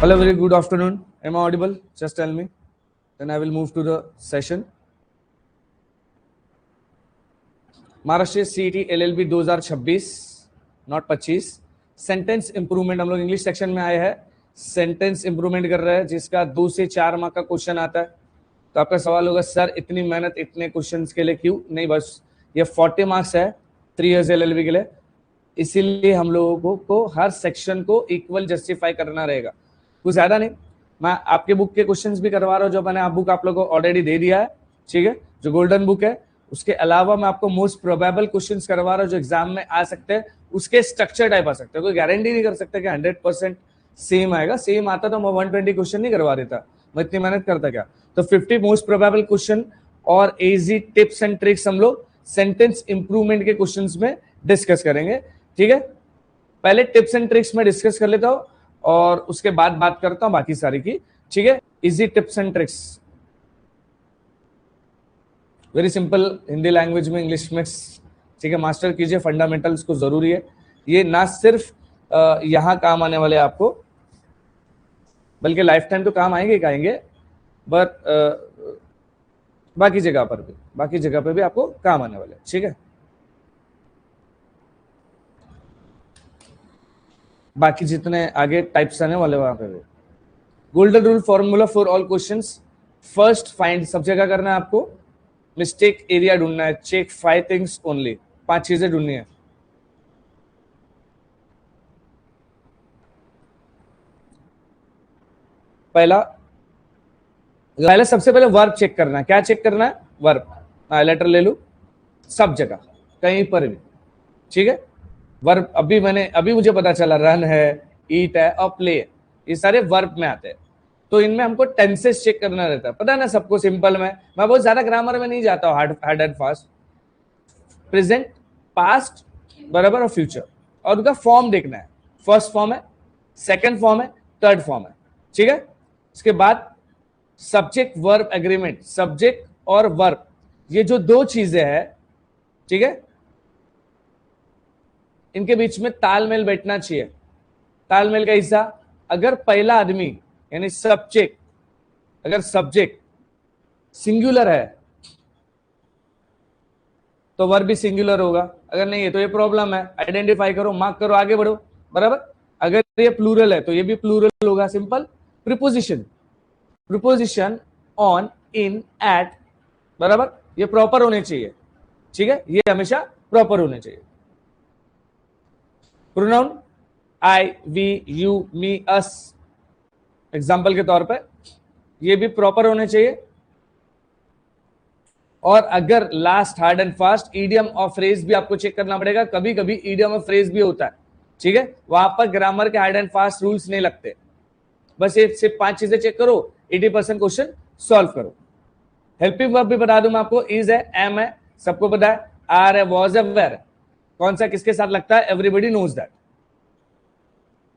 Hello, very good afternoon. Am I audible? Just tell me. Then I will move to the session. Maharashtra CET LLB 2026 not 25 sentence improvement हम लोग English section में आए हैं. Sentence improvement कर रहे हैं जिसका 2 से 4 मार्क का क्वेश्चन आता है. तो आपका सवाल होगा सर इतनी मेहनत इतने क्वेश्चंस के लिए क्यों? नहीं, बस ये 40 मार्क्स है 3 इयर्स एलएलबी के लिए. इसीलिए हम लोगों को हर सेक्शन को इक्वल जस्टिफाई करना रहेगा. कुछ ज्यादा नहीं. मैं आपके बुक के क्वेश्चंस भी करवा रहा हूँ जो मैंने आप बुक आप लोगों को ऑलरेडी दे दिया है. ठीक है, जो गोल्डन बुक है. उसके अलावा मैं आपको मोस्ट प्रोबेबल क्वेश्चंस करवा रहा हूँ जो एग्जाम में आ सकते हैं. उसके स्ट्रक्चर टाइप आ सकते हैं. कोई गारंटी नहीं कर सकता कि 100% सेम आएगा. सेम आता तो मैं 120 क्वेश्चन नहीं करवा देता. मैं इतनी मेहनत करता क्या? तो 50 मोस्ट प्रोबेबल क्वेश्चन और इजी टिप्स एंड ट्रिक्स हम लोग सेंटेंस इंप्रूवमेंट के क्वेश्चंस में डिस्कस करेंगे. ठीक है, पहले टिप्स एंड ट्रिक्स में डिस्कस कर लेता हूं और उसके बाद बात करता हूं बाकी सारी की. ठीक है, easy tips and tricks, very simple Hindi language में, इंग्लिश में. ठीक है, मास्टर कीजिए, फंडामेंटल्स को जरूरी है. ये ना सिर्फ यहां काम आने वाले आपको, बल्कि लाइफ टाइम तो काम आएंगे, बट बाकी जगह पर भी आपको काम आने वाले. ठीक है, बाकी जितने आगे टाइप्स आने वाले वहां पे भी. Golden rule formula for all questions. First find, सब जगह करना है आपको. मिस्टेक एरिया ढूंढना है. Check 5 things only. 5 चीजें ढूंढनी है. पहला सबसे पहले वर्ब चेक करना है. क्या चेक करना है? वर्ब. लेटर ले लू, सब जगह कहीं पर भी. ठीक है, वर्ब अभी मुझे पता चला रन है, ईट है और प्ले है, ये सारे वर्ब में आते हैं. तो इनमें हमको टेंसेस चेक करना रहता है. पता है ना सबको. सिंपल में मैं बहुत ज्यादा ग्रामर में नहीं जाता हूँ, hard and fast. Present, past, बराबर, और फ्यूचर, और उनका फॉर्म देखना है. फर्स्ट फॉर्म है, सेकंड फॉर्म है, थर्ड फॉर्म है. ठीक है, इसके बाद सब्जेक्ट वर्ब एग्रीमेंट. सब्जेक्ट और वर्ब, ये जो 2 चीजें हैं, ठीक है, इनके बीच में तालमेल बैठना चाहिए. तालमेल का हिस्सा, अगर पहला आदमी यानी सब्जेक्ट, अगर सब्जेक्ट सिंगुलर है तो वर्ब भी सिंगुलर होगा. अगर नहीं है तो ये प्रॉब्लम है. आइडेंटिफाई करो, मार्क करो, आगे बढ़ो. बराबर. अगर ये प्लूरल है तो ये भी प्लूरल होगा. Simple. Preposition on, in, at, बराबर, ये प्रॉपर होने चाहिए. ठीक है, ये हमेशा प्रॉपर होने चाहिए. Pronoun I, we, you, me, us, example के तौर पे, ये भी प्रॉपर होने चाहिए. और अगर last hard and fast, idiom और फ्रेज भी आपको चेक करना पड़ेगा. कभी कभी ईडियम और फ्रेज भी होता है. ठीक है, वहां पर ग्रामर के हार्ड एंड फास्ट रूल्स नहीं लगते. बस ये सिर्फ 5 चीजें चेक करो, 80% क्वेश्चन सॉल्व करो. हेल्पिंग वर्ब भी बता दूं मैं आपको. इज है, एम है, सबको पता है. आर है, वॉज है, वेर है. कौन सा किसके साथ लगता है? Everybody knows that.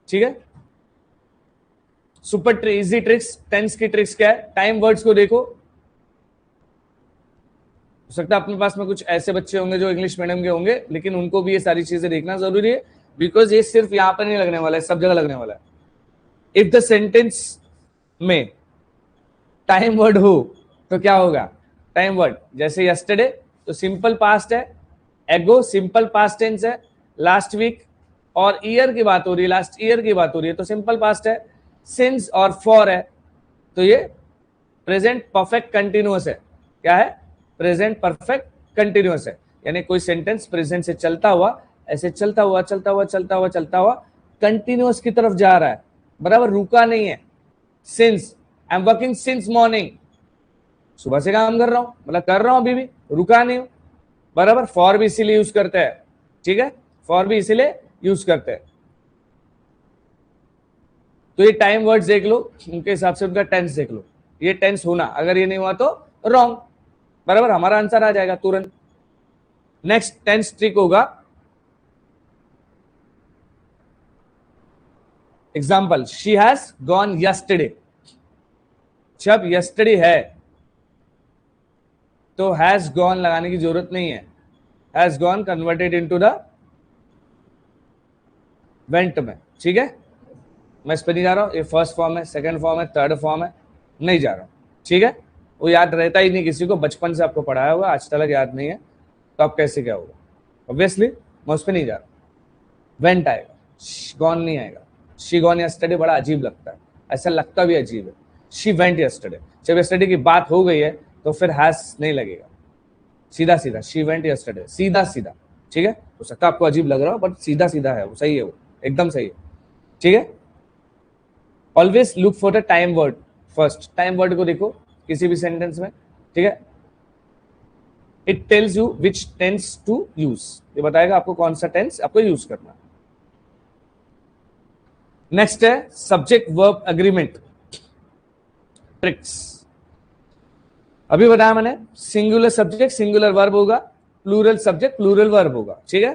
ठीक है, सुपर इजी ट्रिक्स. टेंस की ट्रिक्स क्या है? टाइम वर्ड्स को देखो. हो सकता है अपने पास में कुछ ऐसे बच्चे होंगे जो इंग्लिश मीडियम के होंगे, लेकिन उनको भी ये सारी चीजें देखना जरूरी है. बिकॉज ये सिर्फ यहां पर नहीं लगने वाला है, सब जगह लगने वाला है. इफ द सेंटेंस में टाइम वर्ड हो तो क्या होगा? टाइम वर्ड जैसे यस्टरडे तो सिंपल पास्ट है. एगो सिंपल पास्ट टेंस है. लास्ट वीक और ईयर की बात हो रही है, लास्ट ईयर की बात हो रही है तो सिंपल पास्ट है. सिंस और फॉर है तो ये प्रेजेंट परफेक्ट कंटिन्यूअस है. क्या है? प्रेजेंट परफेक्ट कंटिन्यूअस है. यानी कोई सेंटेंस प्रेजेंट से चलता हुआ, ऐसे चलता हुआ कंटिन्यूअस की तरफ जा रहा है. बराबर, रुका नहीं है. Since, I am working since morning, सुबह से काम कर रहा हूं, मतलब कर रहा हूं, अभी भी रुका नहीं हूं. बराबर. फॉर भी इसीलिए यूज करते हैं. ठीक है, फॉर भी इसीलिए यूज करते हैं. तो ये टाइम वर्ड्स देख लो, उनके हिसाब से उनका टेंस देख लो. ये टेंस होना, अगर ये नहीं हुआ तो रॉन्ग. बराबर, हमारा आंसर आ जाएगा तुरंत. नेक्स्ट टेंस ट्रिक होगा. Example, she has gone yesterday. जब यस्टरडे है तो हैज गॉन लगाने की जरूरत नहीं है. Has gone converted into the went में. ठीक है, मैं इस पर नहीं जा रहा हूँ, ये फर्स्ट फॉर्म है, सेकंड फॉर्म है, थर्ड फॉर्म है, नहीं जा रहा हूँ, ठीक है। वो याद रहता ही नहीं किसी को, बचपन से आपको पढ़ाया हुआ, आज तक याद नहीं है, तो आप कैसे क्या होगा। ऑब्वियसली मैं उस पर नहीं जा रहा। वेंट आएगा, गॉन नहीं आएगा। शी गॉन यस्टरडे बड़ा अजीब लगता है, ऐसा लगता भी अजीब है। शी वेंट यस्टरडे, जब यस्टरडे की बात हो गई है तो फिर हैज नहीं लगेगा, सीधा सीधा शी वेंट यस्टरडे, सीधा सीधा, ठीक है। हो सकता है आपको अजीब लग रहा हो, बट सीधा सीधा है वो, सही है, वो एकदम सही है, ठीक है। Always look for the time word first, time word को देखो किसी भी सेंटेंस में, ठीक है। It tells you which tense to use, ये बताएगा आपको कौन सा टेंस आपको यूज करना। नेक्स्ट है सब्जेक्ट वर्ब एग्रीमेंट ट्रिक्स। अभी बताया मैंने, सिंगुलर सब्जेक्ट सिंगुलर वर्ब होगा, प्लूरल सब्जेक्ट प्लूरल वर्ब होगा, ठीक है।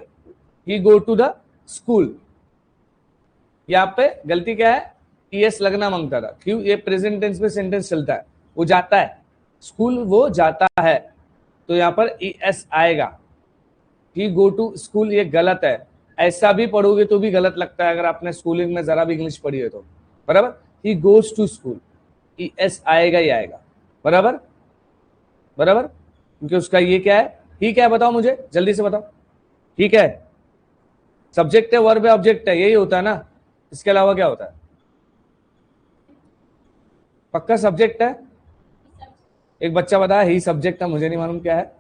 ही गो टू द स्कूल, यहां पे गलती क्या है, ईएस लगना मांगता था, क्यों, ये प्रेजेंट टेंस में सेंटेंस चलता है, वो जाता है स्कूल, वो जाता है, तो यहां पर ईएस आएगा। ही गो टू स्कूल, ये गलत है, ऐसा भी पढ़ोगे तो भी गलत लगता है अगर आपने स्कूलिंग में जरा भी इंग्लिश पढ़ी है तो, बराबर। He goes to school, es आएगा ही आएगा, बराबर बराबर, क्योंकि उसका ये क्या है, ही क्या है बताओ मुझे, जल्दी से बताओ, ही क्या है, सब्जेक्ट है, वर्ब है, ऑब्जेक्ट है, यही होता है ना, इसके अलावा क्या होता है, पक्का सब्जेक्ट है। एक बच्चा बताया ही सब्जेक्ट है, मुझे नहीं मालूम क्या है,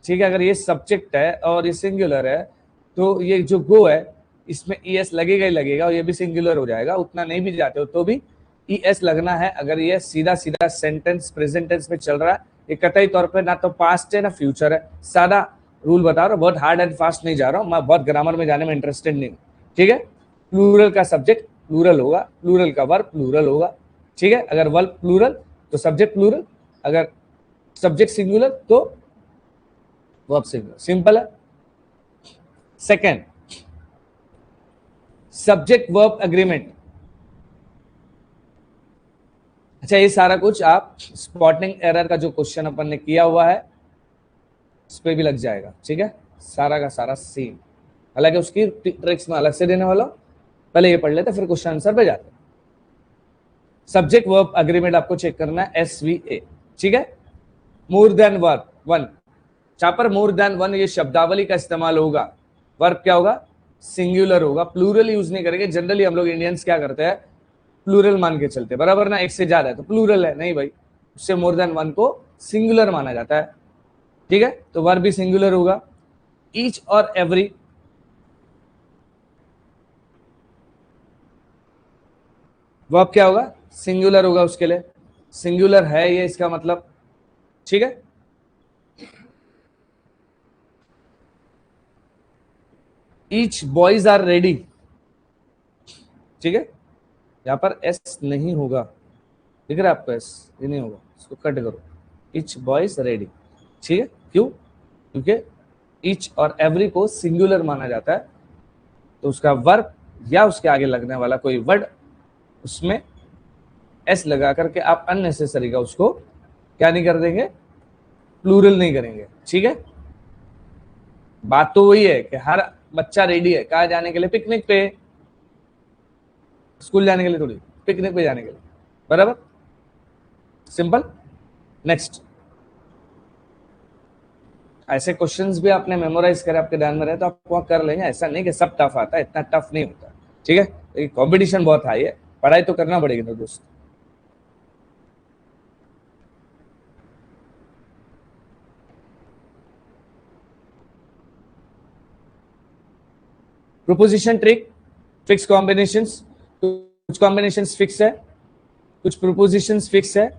ठीक है। अगर ये सब्जेक्ट है और ये सिंगुलर है तो ये जो गो है इसमें ईएस लगेगा ही लगेगा, और ये भी सिंगुलर हो जाएगा, उतना नहीं भी जाते हो तो भी ईएस लगना है। अगर ये सीधा सीधा सेंटेंस प्रेजेंट टेंस में चल रहा है, ये कतई तौर पे ना तो पास्ट है ना फ्यूचर है, सादा रूल बता रहा हूँ, बहुत हार्ड एंड फास्ट नहीं जा रहा हूँ, मैं बहुत ग्रामर में जाने में इंटरेस्टेड नहीं हूँ, ठीक है। प्लूरल का सब्जेक्ट प्लूरल होगा, प्लूरल का वर्ब प्लूरल होगा, ठीक है। अगर वर्ब प्लूरल तो सब्जेक्ट प्लूरल, अगर सब्जेक्ट सिंगुलर तो वर्ब सिंगुलर, सिंपल है। Second, subject verb agreement. अच्छा, ये सारा कुछ आप स्पॉटिंग एरर का जो क्वेश्चन अपन ने किया हुआ है इस पे भी लग जाएगा, ठीक है, सारा का सारा सेम, हालांकि उसकी ट्रिक्स में अलग से देने वाला, पहले ये पढ़ लेते फिर क्वेश्चन आंसर पे जाते। सब्जेक्ट वर्ब एग्रीमेंट आपको चेक करना है, SVA, ठीक है। मोर देन वर्ब वन, जहां पर मोर देन वन ये शब्दावली का इस्तेमाल होगा, वर्ब क्या होगा, सिंगुलर होगा, प्लूरल यूज नहीं करेंगे। जनरली हम लोग इंडियंस क्या करते हैं, प्लूरल मान के चलते, बराबर ना, एक से ज्यादा है तो प्लूरल है, नहीं भाई, उससे मोर देन वन को सिंगुलर माना जाता है, ठीक है। तो वर्ब भी सिंगुलर होगा। ईच और एवरी, वर्ब क्या होगा, सिंगुलर होगा, उसके लिए सिंगुलर है ये इसका मतलब, ठीक है। ईच बॉयज आर रेडी, ठीक है, यहां पर एस नहीं होगा, दिख रहा है आपको, एस ये नहीं होगा, इसको कट करो, ईच बॉयज रेडी, ठीक है। क्यों, क्योंकि ईच और एवरी को सिंगुलर माना जाता है, तो उसका वर्ब या उसके आगे लगने वाला कोई वर्ड, उसमें एस लगा करके आप अननेसेसरी का उसको क्या नहीं कर देंगे, प्लूरल नहीं करेंगे, ठीक है। बात तो वही है कि हर बच्चा रेडी है, कहाँ जाने के लिए, पिकनिक पे, स्कूल जाने के लिए थोड़ी, पिकनिक पे जाने के लिए, बराबर, सिंपल। नेक्स्ट, ऐसे क्वेश्चंस भी आपने मेमोराइज करे, आपके ध्यान में रहे तो आप वहां कर लेंगे, ऐसा नहीं कि सब टफ आता है, इतना टफ नहीं होता, ठीक है। कंपटीशन बहुत हाई है, पढ़ाई तो करना पड़ेगी ना दोस्त। प्रोपोजिशन ट्रिक, फिक्स कॉम्बिनेशंस, कुछ कॉम्बिनेशंस फिक्स है, कुछ प्रोपोजिशंस फिक्स है,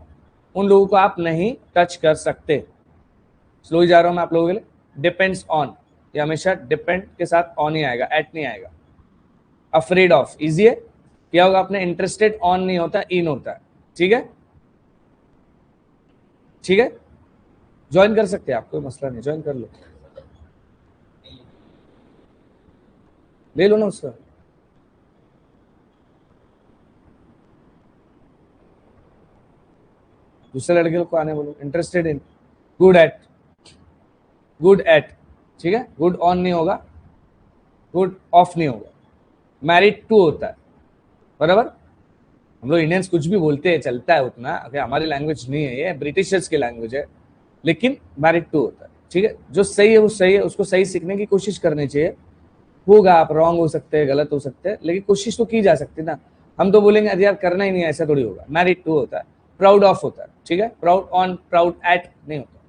उन लोगों को आप नहीं टच कर सकते। स्लो ही जा रहा हूं मैं आप लोगों के लिए। डिपेंड्स ऑन, ये हमेशा डिपेंड के साथ ऑन ही आएगा, एट नहीं आएगा। अफ्रेड ऑफ, इजी है, क्या होगा आपने, इंटरेस्टेड ऑन नहीं होता, इन होता है, ठीक है, ठीक है। ज्वाइन कर सकते हैं आप, कोई मसला नहीं, ज्वाइन कर लो, ले लो ना उसका। दूसरे लड़के को आने बोलो, interested in, good at, good at, ठीक है, गुड ऑन नहीं होगा, गुड ऑफ नहीं होगा, मैरिड टू होता है, बराबर। हम लोग इंडियंस कुछ भी बोलते हैं, चलता है उतना, अगर हमारी लैंग्वेज नहीं है, ये ब्रिटिशर्स की लैंग्वेज है, लेकिन मैरिड टू होता है, ठीक है। जो सही है वो सही है, उसको सही सीखने की कोशिश करनी चाहिए। होगा, आप रॉन्ग हो सकते हैं, गलत हो सकते हैं, लेकिन कोशिश तो की जा सकती है ना। हम तो बोलेंगे अरे यार करना ही नहीं है, ऐसा थोड़ी होगा। मैरिड टू होता है, प्राउड ऑफ होता है, ठीक है, प्राउड ऑन, प्राउड एट नहीं होता।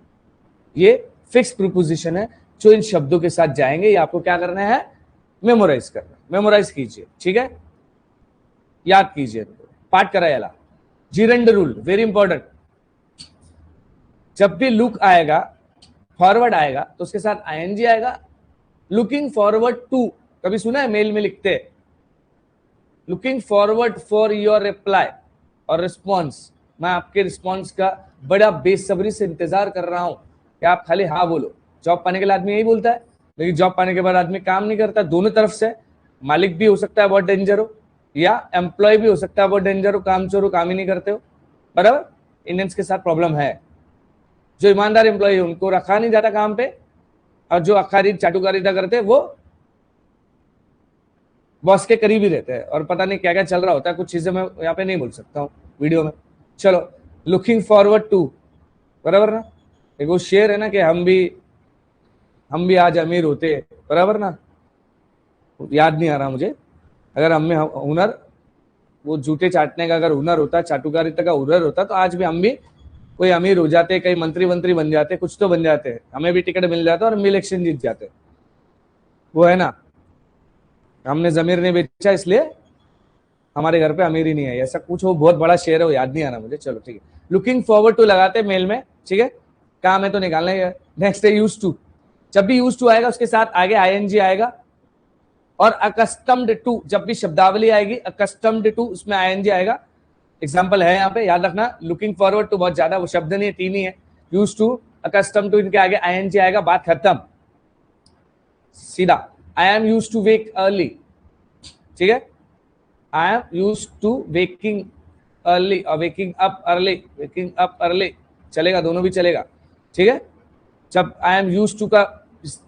ये फिक्स प्रीपोजिशन है जो इन शब्दों के साथ जाएंगे। ये आपको क्या करना है, मेमोराइज करना, मेमोराइज कीजिए, ठीक है, याद कीजिए, पाठ करा याला। जीरेंड रूल वेरी इंपॉर्टेंट, जब भी लुक आएगा, फॉरवर्ड आएगा, तो उसके साथ आईएनजी आएगा। लुकिंग फॉरवर्ड टू, कभी सुना है मेल में लिखते हैं looking forward for your reply और रिस्पॉन्स, मैं आपके रिस्पॉन्स का बड़ा बेसब्री से इंतजार कर रहा हूं कि आप खाली हाँ बोलो। जॉब पाने के लिए आदमी यही बोलता है, लेकिन जॉब पाने के बाद आदमी काम नहीं करता। दोनों तरफ से, मालिक भी हो सकता है बहुत डेंजर हो, या एम्प्लॉय भी हो सकता है बहुत डेंजर हो, काम चोर हो, काम ही नहीं करते हो, बराबर। इंडियंस के साथ प्रॉब्लम है, जो ईमानदार एम्प्लॉय है उनको रखा नहीं जाता काम पे, और जो अखारी चाटुकारिता करते हैं वो बॉस के करीब ही रहते हैं, और पता नहीं क्या क्या चल रहा होता है। कुछ चीजें मैं यहाँ पे नहीं बोल सकता हूँ वीडियो में। चलो, लुकिंग फॉरवर्ड टू, बराबर ना। एक वो शेर है ना कि हम भी आज अमीर होते, बराबर ना, याद नहीं आ रहा मुझे। अगर हम में हुनर, वो जूते चाटने का अगर हुनर होता, चाटुकारिता का हुनर होता, तो आज भी हम भी कोई अमीर हो जाते, कई मंत्री बन जाते, कुछ तो बन जाते, हमें भी टिकट मिल जाता और हम इलेक्शन जीत जाते। वो है ना, हमने जमीर नहीं बेचा इसलिए हमारे घर पे अमीर ही नहीं है, ऐसा कुछ। वो बहुत बड़ा शेर है, वो याद नहीं आ रहा मुझे। चलो ठीक है, लुकिंग फॉरवर्ड टू लगाते मेल में, ठीक है, काम है तो निकालना ही है। नेक्स्ट है यूज टू, जब भी यूज टू आएगा उसके साथ आगे आईएनजी आएगा। और अकस्टम्ड टू, जब भी शब्दावली आएगी अकस्टम्ड टू, उसमें आईएनजी आएगा। एग्जाम्पल है यहाँ पे, याद रखना। लुकिंग फॉरवर्ड टू बहुत ज्यादा वो शब्द नहीं है, तीन ही है, यूज टू, अकस्टम टू, इनके आगे आईएनजी आएगा, बात खत्म, सीधा। I am use to wake early, ठीक है, I am use to waking early और waking up early, waking up early चलेगा, दोनों भी चलेगा, ठीक है। जब आई एम यूज टू का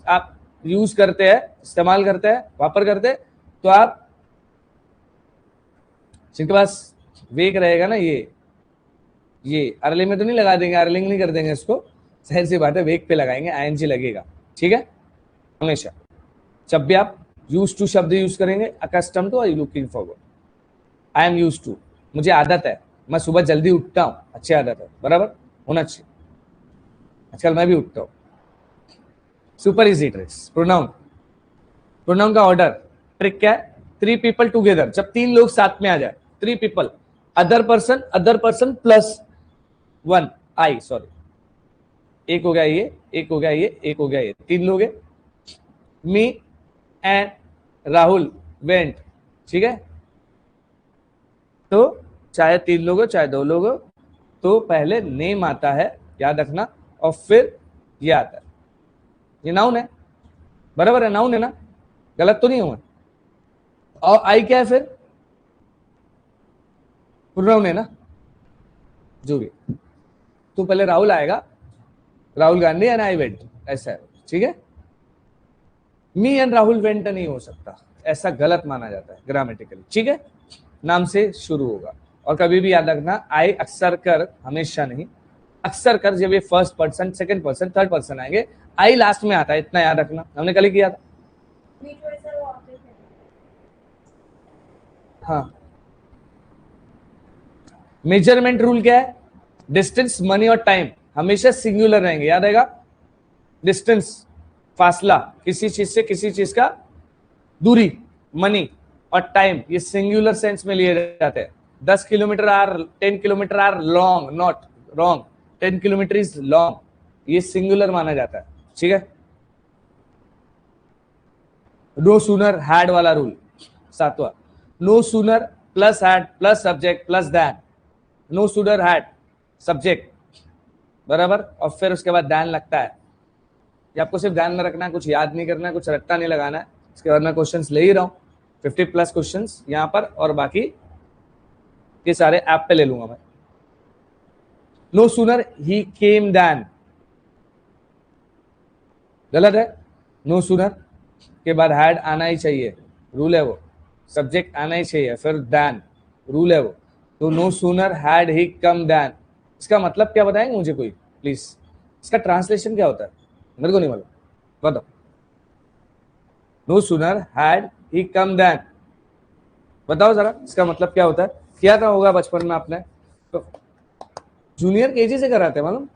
आप यूज करते हैं, इस्तेमाल करते हैं, वापर करते हैं, तो आप जिनके पास वेक रहेगा ना, ये अर्ली में तो नहीं लगा देंगे, अर्लिंग नहीं कर देंगे इसको, जाहिर सी बात है वेक पे लगाएंगे, आईएनजी लगेगा, ठीक है। हमेशा जब भी आप यूज टू शब्द यूज करेंगे, अकस्टम टू और looking forward. I am use to, मुझे आदत है, मैं सुबह जल्दी उठता हूँ, अच्छी आदत है, बराबर, होना चाहिए, आजकल मैं भी उठता हूँ। Super easy tricks, pronoun, pronoun का ऑर्डर ट्रिक क्या है, 3 पीपल टुगेदर, जब 3 लोग साथ में आ जाए, 3 पीपल, अदर पर्सन प्लस 1 आई, सॉरी, एक हो गया ये, एक हो गया ये, एक हो गया ये, 3 लोग है। मी एंड राहुल वेंट, ठीक है, तो चाहे 3 लोग हो चाहे 2 लोग हो, तो पहले नेम आता है, याद रखना, और फिर ये आता है, ये नाउन है, बराबर है, नाउन है ना, गलत तो नहीं हुआ। और आई क्या है फिर, प्रोनाउन है ना, जो भी, तो पहले राहुल आएगा, Rahul Gandhi and I went, ऐसा है, ठीक है। मी एंड राहुल वेंट नहीं हो सकता, ऐसा गलत माना जाता है ग्रामेटिकली, ठीक है। नाम से शुरू होगा। और कभी भी याद रखना, आई अक्सर कर, हमेशा नहीं, अक्सर कर जब ये first person, second person, third person आएंगे, आई लास्ट में आता है, इतना याद रखना, हमने कल ही किया था। हाँ, मेजरमेंट रूल क्या है, डिस्टेंस, मनी और टाइम हमेशा सिंगुलर रहेंगे, याद आएगा। डिस्टेंस, फासला, किसी चीज से किसी चीज का दूरी, मनी और टाइम, ये सिंगुलर सेंस में लिए जाते हैं। 10 kilometre are, 10 kilometre are long, not wrong, 10 kilometre is long, ये सिंगुलर माना जाता है, ठीक है। नो सूनर हैड वाला रूल, 7वां, no sooner plus had plus subject plus than, no sooner had subject, बराबर, और फिर उसके बाद दैन लगता है। ये आपको सिर्फ ध्यान में रखना है, कुछ याद नहीं करना है, कुछ रट्टा नहीं लगाना है। इसके बाद मैं क्वेश्चंस ले ही रहा हूँ, 50+ क्वेश्चंस यहाँ पर, और बाकी ये सारे ऐप पे ले लूंगा मैं। नो सूनर ही केम दैन, गलत है, नो सूनर के बाद हैड आना ही चाहिए, रूल है वो, सब्जेक्ट आना ही चाहिए, फिर दैन, रूल है वो। तो no sooner had he come than, इसका मतलब क्या बताएंगे मुझे कोई प्लीज? इसका ट्रांसलेशन क्या होता है? मेरे को नहीं मालूम, बताओ। No sooner had he come than, बताओ जरा इसका मतलब क्या होता है? किया था होगा बचपन में आपने, तो जूनियर केजी से कराते हैं मालूम,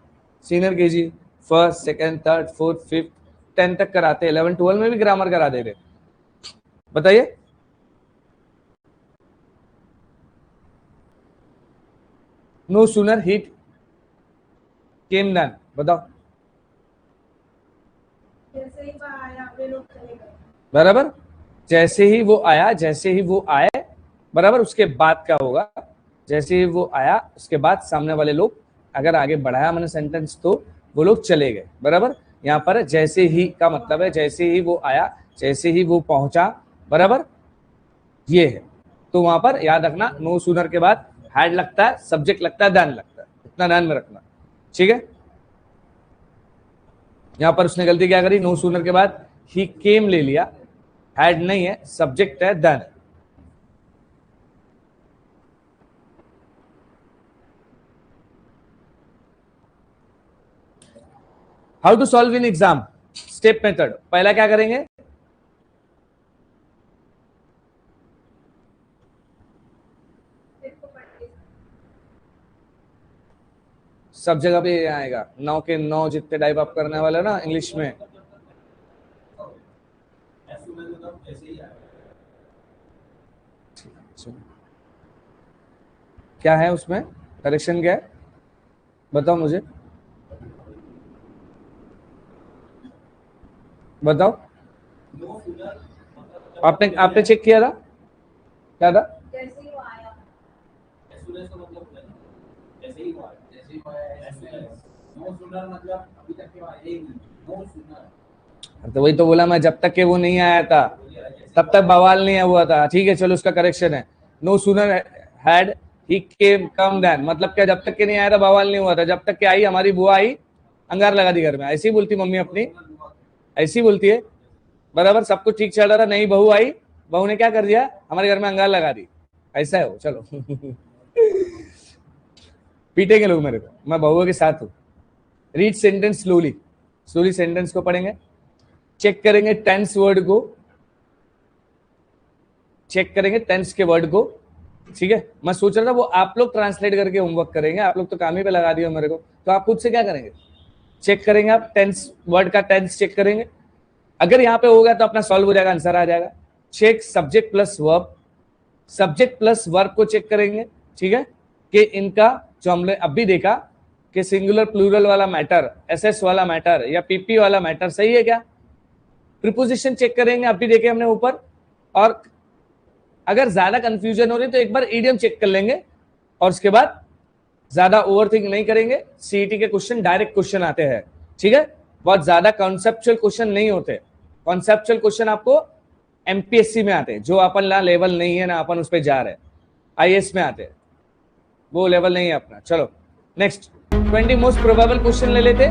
senior KG, first second third fourth fifth 10 तक कराते, 11 12 में भी ग्रामर करा दे रहे। बताइए, no sooner hit came than, बताओ। जैसे ही वह आया वे लोग चले गए। बराबर, जैसे ही वो आया, जैसे ही वो आए, बराबर, उसके बाद क्या होगा? जैसे ही वो आया उसके बाद सामने वाले लोग, अगर आगे बढ़ाया मैंने सेंटेंस तो वो लोग चले गए। बराबर, यहाँ पर जैसे ही का मतलब है जैसे ही वो आया, जैसे ही वो पहुंचा, बराबर, ये है। तो वहां पर याद रखना, नो सूनर के बाद हैड लगता है, सब्जेक्ट लगता है, देन लगता है, इतना ध्यान में रखना, ठीक है। यहां पर उसने गलती क्या करी? नो सूनर के बाद ही केम ले लिया, हैड नहीं है, सब्जेक्ट है, then. How to solve in exam, step method. पहला क्या करेंगे? सब जगह पे ये आएगा, 9 के 9 जितने टाइप आप करने वाले ना इंग्लिश में। क्या है उसमें करेक्शन, क्या है बताओ मुझे, बताओ। आपने चेक किया था, क्या था? जैसे ही वो आया, तो वही तो बोला मैं, जब तक के वो नहीं आया था तब तक बवाल नहीं हुआ था। ठीक है चलो, उसका करेक्शन है, no sooner had he came come than, मतलब क्या? जब तक के नहीं आया था बवाल नहीं हुआ था, जब तक के आई हमारी बुआ आई अंगार लगा दी घर में। ऐसी बोलती मम्मी अपनी, ऐसी बोलती है, बराबर। सब कुछ ठीक चल रहा था, नई बहू आई, बहू ने क्या कर दिया? हमारे घर में अंगार लगा दी। ऐसा है वो, चलो। पीटेंगे लोग मेरे को, मैं बहुओं के साथ हूं। Read sentence slowly, slowly sentence को पढ़ेंगे, चेक करेंगे टेंस वर्ड को, चेक करेंगे टेंस के वर्ड को, ठीक है। मैं सोच रहा था वो आप लोग ट्रांसलेट करके होमवर्क करेंगे, आप लोग तो काम ही पे लगा दिया मेरे को, तो आप खुद से क्या करेंगे? चेक करेंगे आप टेंस वर्ड का टेंस चेक करेंगे, अगर यहां पे होगा तो अपना सॉल्व हो जाएगा, आंसर आ जाएगा। Check subject plus verb, subject plus verb को चेक करेंगे, ठीक है, कि इनका जो हमने अभी देखा कि सिंगुलर प्लूरल वाला मैटर, एसएस वाला मैटर या पीपी वाला मैटर सही है क्या। प्रीपोजिशन चेक करेंगे, अभी देखे हमने ऊपर। और अगर ज्यादा कंफ्यूजन हो रही तो एक बार ईडियम चेक कर लेंगे, और उसके बाद ज्यादा ओवरथिंक नहीं करेंगे। सीईटी के क्वेश्चन डायरेक्ट क्वेश्चन आते हैं, ठीक है, बहुत ज्यादा कॉन्सेप्चुअल क्वेश्चन नहीं होते। कॉन्सेप्चुअल क्वेश्चन आपको एमपीएससी में आते हैं, जो अपन ना लेवल नहीं है ना अपन उस पर जा रहे हैं, आईएएस में आते हैं, वो लेवल नहीं है अपना। चलो नेक्स्ट, 20 मोस्ट प्रोबेबल क्वेश्चन ले लेते।